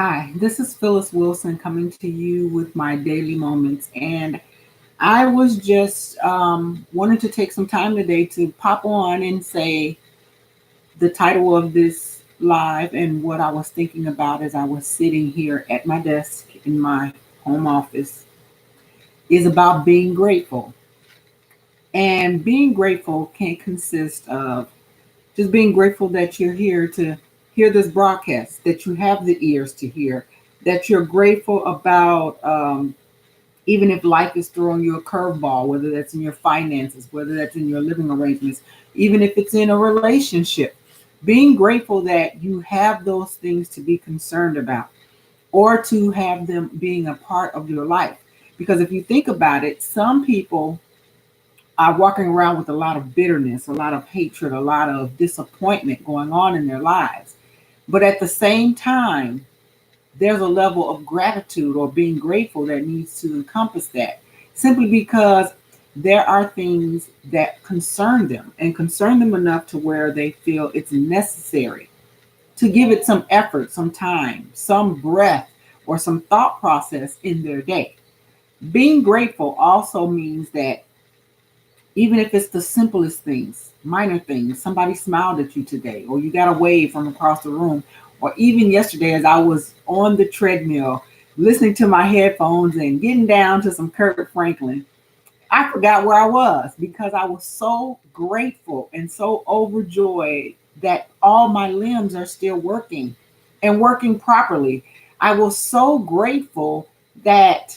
Hi, this is Phyllis Wilson coming to you with my daily moments. And I was just wanted to take some time today to pop on and say the title of this live and what I was thinking about as I was sitting here at my desk in my home office is about being grateful. And being grateful can consist of just being grateful that you're here to hear this broadcast, that you have the ears to hear, that you're grateful about, even if life is throwing you a curveball, whether that's in your finances, whether that's in your living arrangements, even if it's in a relationship, being grateful that you have those things to be concerned about or to have them being a part of your life. Because if you think about it, some people are walking around with a lot of bitterness, a lot of hatred, a lot of disappointment going on in their lives. But at the same time, there's a level of gratitude or being grateful that needs to encompass that simply because there are things that concern them and concern them enough to where they feel it's necessary to give it some effort, some time, some breath, or some thought process in their day. Being grateful also means that even if it's the simplest things, minor things, somebody smiled at you today, or you got a wave from across the room, or even yesterday as I was on the treadmill listening to my headphones and getting down to some Kirk Franklin, I forgot where I was because I was so grateful and so overjoyed that all my limbs are still working and working properly. I was so grateful that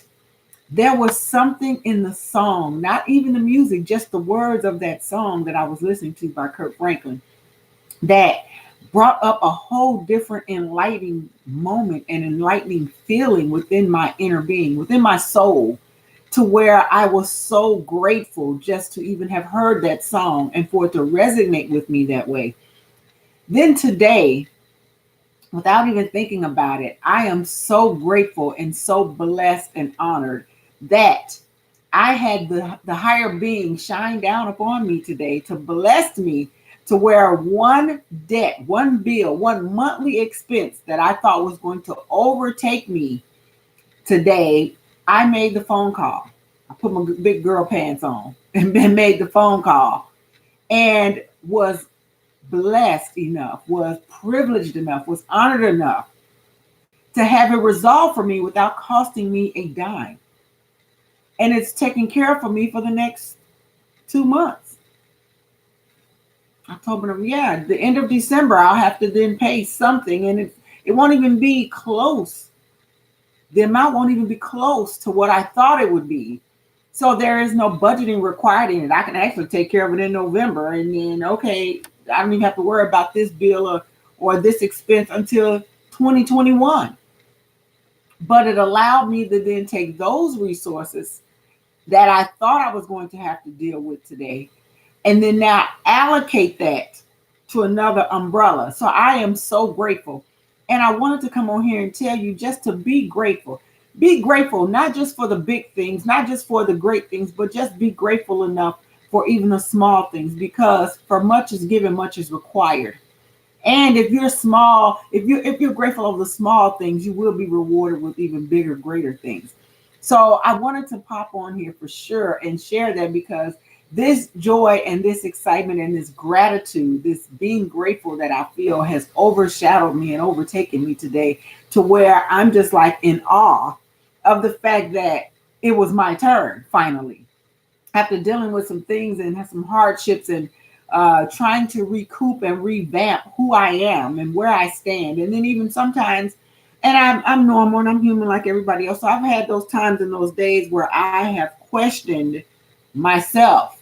there was something in the song, not even the music, just the words of that song that I was listening to by Kirk Franklin, that brought up a whole different enlightening moment and enlightening feeling within my inner being, within my soul, to where I was so grateful just to even have heard that song and for it to resonate with me that way. Then today, without even thinking about it, I am so grateful and so blessed and honored that I had the higher being shine down upon me today to bless me to where one debt, one bill, one monthly expense that I thought was going to overtake me today, I made the phone call. I put my big girl pants on and made the phone call and was blessed enough, was privileged enough, was honored enough to have it resolved for me without costing me a dime. And it's taken care of for me for the next 2 months. October, yeah, the end of December, I'll have to then pay something, and it won't even be close. The amount won't even be close to what I thought it would be. So there is no budgeting required in it. I can actually take care of it in November, and then okay, I don't even have to worry about this bill or this expense until 2021. But it allowed me to then take those resources that I thought I was going to have to deal with today and then now allocate that to another umbrella. So I am so grateful. And I wanted to come on here and tell you just to be grateful. Be grateful, not just for the big things, not just for the great things, but just be grateful enough for even the small things because for much is given, much is required. And if you're small, if you're grateful over the small things, you will be rewarded with even bigger, greater things. So I wanted to pop on here for sure and share that because this joy and this excitement and this gratitude, this being grateful that I feel has overshadowed me and overtaken me today to where I'm just like in awe of the fact that it was my turn finally after dealing with some things and some hardships and trying to recoup and revamp who I am and where I stand. And then even sometimes, and I'm normal and I'm human like everybody else. So I've had those times and those days where I have questioned myself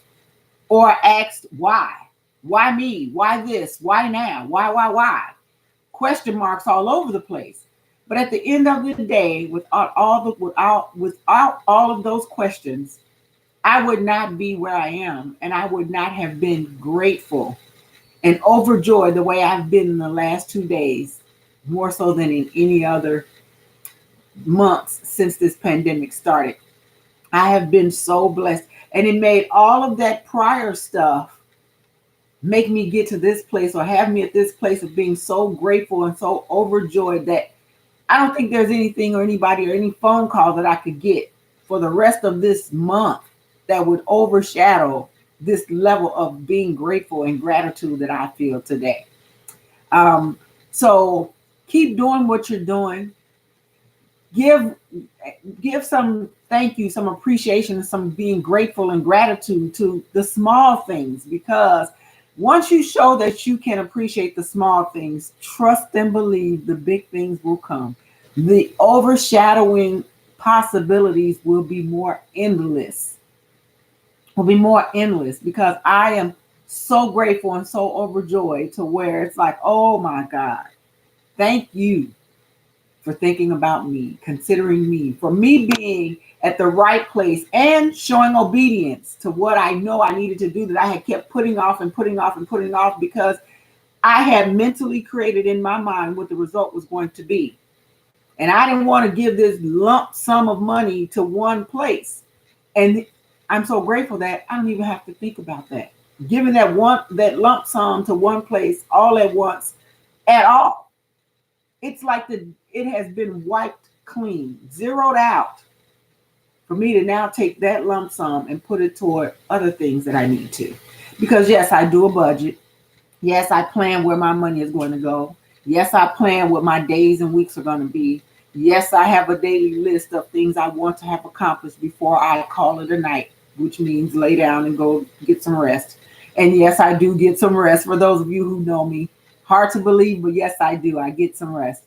or asked why. Why me? Why this? Why now? Why? Question marks all over the place. But at the end of the day, without all of those questions, I would not be where I am, and I would not have been grateful and overjoyed the way I've been in the last 2 days, more so than in any other months since this pandemic started. I have been so blessed, and it made all of that prior stuff make me get to this place or have me at this place of being so grateful and so overjoyed that I don't think there's anything or anybody or any phone call that I could get for the rest of this month that would overshadow this level of being grateful and gratitude that I feel today. Um, so keep doing what you're doing. Give some thank you, some appreciation, some being grateful and gratitude to the small things, because once you show that you can appreciate the small things, trust and believe the big things will come. The overshadowing possibilities will be more endless, because I am so grateful and so overjoyed to where it's like, oh my God, thank you for thinking about me, considering me, for me being at the right place and showing obedience to what I know I needed to do that I had kept putting off and putting off and putting off, because I had mentally created in my mind what the result was going to be. And I didn't want to give this lump sum of money to one place. And I'm so grateful that I don't even have to think about that. Giving that lump sum to one place all at once at all. It's like it has been wiped clean, zeroed out, for me to now take that lump sum and put it toward other things that I need to. Because yes, I do a budget. Yes, I plan where my money is going to go. Yes, I plan what my days and weeks are going to be. Yes, I have a daily list of things I want to have accomplished before I call it a night, which means lay down and go get some rest. And yes, I do get some rest. For those of you who know me, hard to believe, but yes, I do. I get some rest.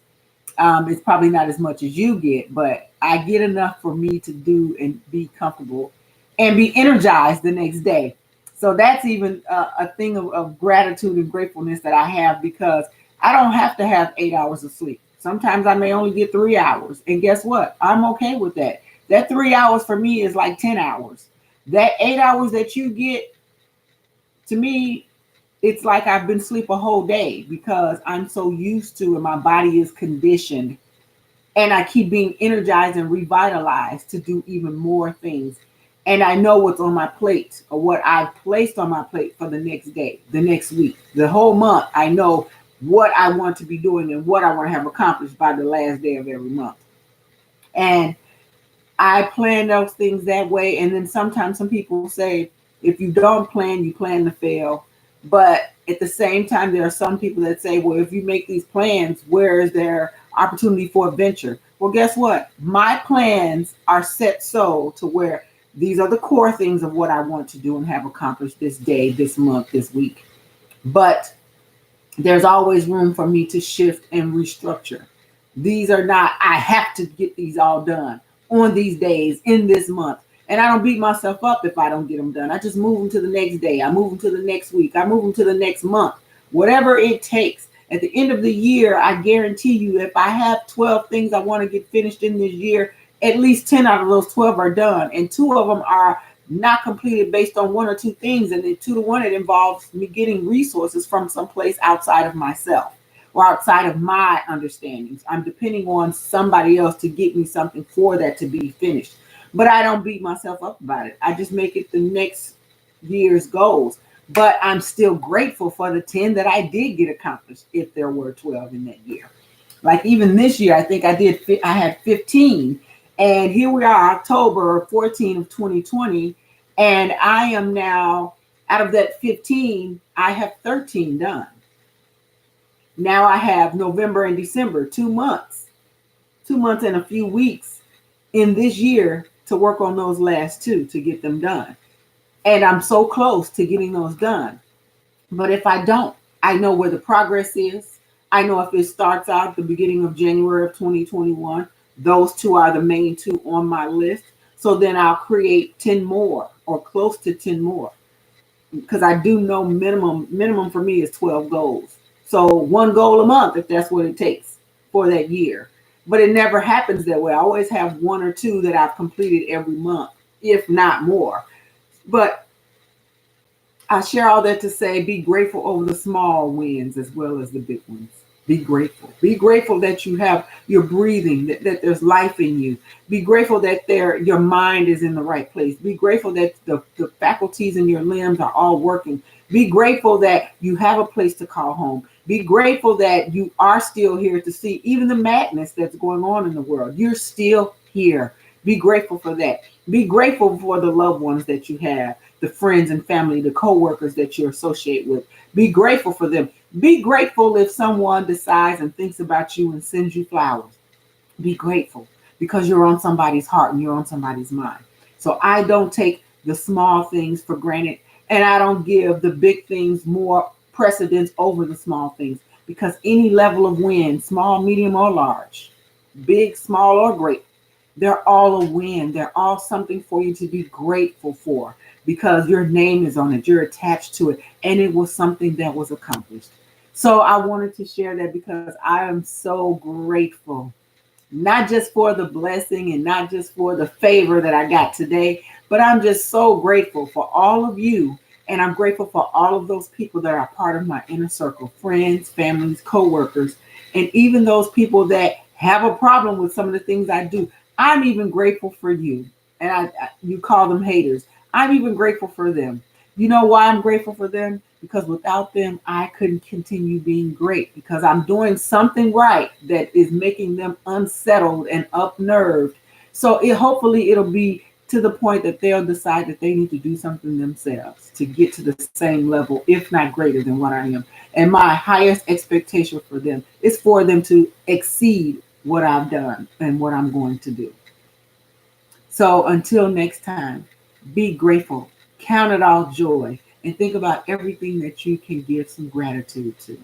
It's probably not as much as you get, but I get enough for me to do and be comfortable and be energized the next day. So that's even a thing of gratitude and gratefulness that I have, because I don't have to have 8 hours of sleep. Sometimes I may only get 3 hours. And guess what? I'm okay with that. That 3 hours for me is like 10 hours. That 8 hours that you get, to me, it's like I've been asleep a whole day, because I'm so used to, and my body is conditioned, and I keep being energized and revitalized to do even more things. And I know what's on my plate, or what I've placed on my plate for the next day, the next week, the whole month. I know what I want to be doing and what I want to have accomplished by the last day of every month. And I plan those things that way. And then sometimes some people say, if you don't plan, you plan to fail. But at the same time, there are some people that say, well, if you make these plans, where is there opportunity for adventure? Well, guess what? My plans are set so to where these are the core things of what I want to do and have accomplished this day, this month, this week. But there's always room for me to shift and restructure. These are not, I have to get these all done on these days in this month. And I don't beat myself up if I don't get them done. I just move them to the next day. I move them to the next week. I move them to the next month. Whatever it takes. At the end of the year, I guarantee you, if I have 12 things I want to get finished in this year, at least 10 out of those 12 are done. And 2 of them are not completed based on 1 or 2 things. And then 2 to 1, it involves me getting resources from someplace outside of myself or outside of my understandings. I'm depending on somebody else to get me something for that to be finished. But I don't beat myself up about it. I just make it the next year's goals. But I'm still grateful for the 10 that I did get accomplished, if there were 12 in that year. Like even this year, I think I had 15. And here we are, October 14 of 2020. And I am now, out of that 15, I have 13 done. Now I have November and December, 2 months. 2 months and a few weeks in this year to work on those last 2 to get them done. And I'm so close to getting those done. But if I don't, I know where the progress is. I know if it starts out at the beginning of January of 2021, those 2 are the main 2 on my list. So then I'll create 10 more or close to 10 more. Because I do know minimum for me is 12 goals. So 1 goal a month, if that's what it takes for that year. But it never happens that way. I always have 1 or 2 that I've completed every month, if not more. But I share all that to say, be grateful over the small wins as well as the big ones. Be grateful. Be grateful that you're breathing, that there's life in you. Be grateful that your mind is in the right place. Be grateful that the faculties in your limbs are all working. Be grateful that you have a place to call home. Be grateful that you are still here to see even the madness that's going on in the world. You're still here. Be grateful for that. Be grateful for the loved ones that you have, the friends and family, the co-workers that you associate with. Be grateful for them. Be grateful if someone decides and thinks about you and sends you flowers. Be grateful because you're on somebody's heart and you're on somebody's mind. So I don't take the small things for granted, and I don't give the big things more precedence over the small things, because any level of win, small, medium, or large, big, small, or great, they're all a win. They're all something for you to be grateful for, because your name is on it, you're attached to it, and it was something that was accomplished. So I wanted to share that because I am so grateful, not just for the blessing and not just for the favor that I got today, but I'm just so grateful for all of you. And I'm grateful for all of those people that are part of my inner circle, friends, families, co-workers, and even those people that have a problem with some of the things I do. I'm even grateful for you. And you call them haters. I'm even grateful for them. You know why I'm grateful for them? Because without them, I couldn't continue being great, because I'm doing something right that is making them unsettled and unnerved. So hopefully it'll be to the point that they'll decide that they need to do something themselves to get to the same level, if not greater than what I am. And my highest expectation for them is for them to exceed what I've done and what I'm going to do. So until next time, be grateful, count it all joy, and think about everything that you can give some gratitude to.